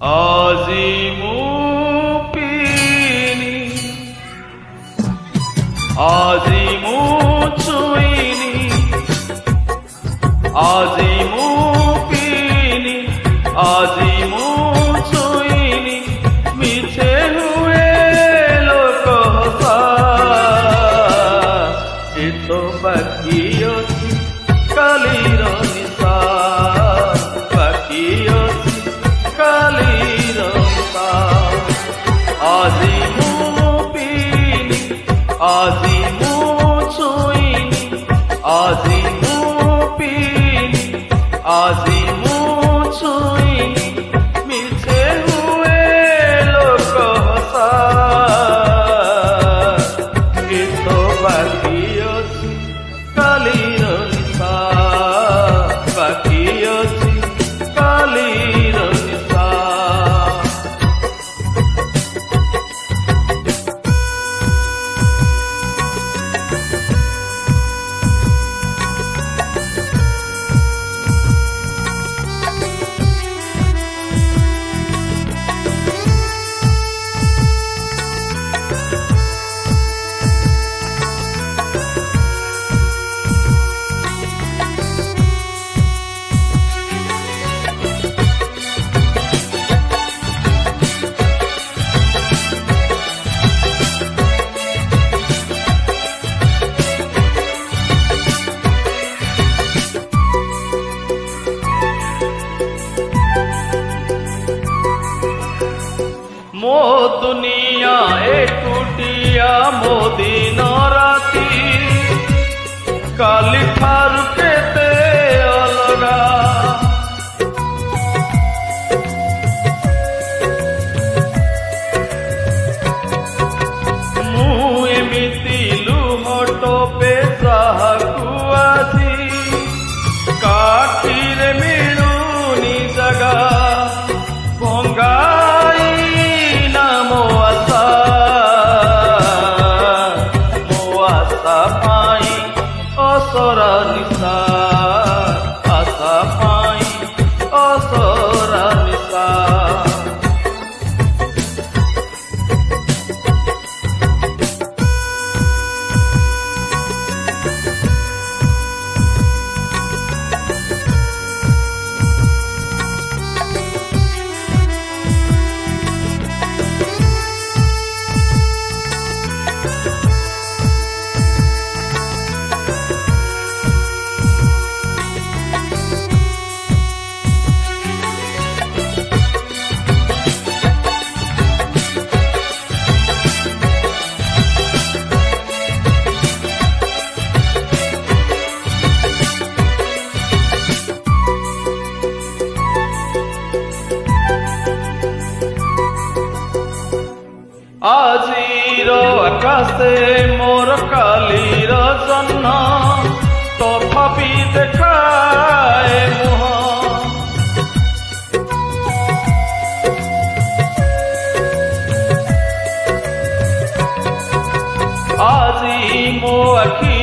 Azimu pini, azimu cuini, azimu pini, azimu cuini, miche हुए लोग हंसा, itu bagios kaliro nisa, bagios kaliro nisa, azimu pini, azimu cuini, azimu pini, azimu cuini, miche हुए लोग हंसा, itu bagios kaliro nisa, bagios kaliro nisa. मो दुनिया एकुटिया मोदिन राती काली ठारू केते अलगा मु एमिति लुहटो पे जाहाकु आसी काठीरे मिलुनी जगा भंगा असरा निशा आशा पाई असरा निशा আজির আকাশে মোর কালির জন্য তথাপি দেখায় মুহ আজি মো আখি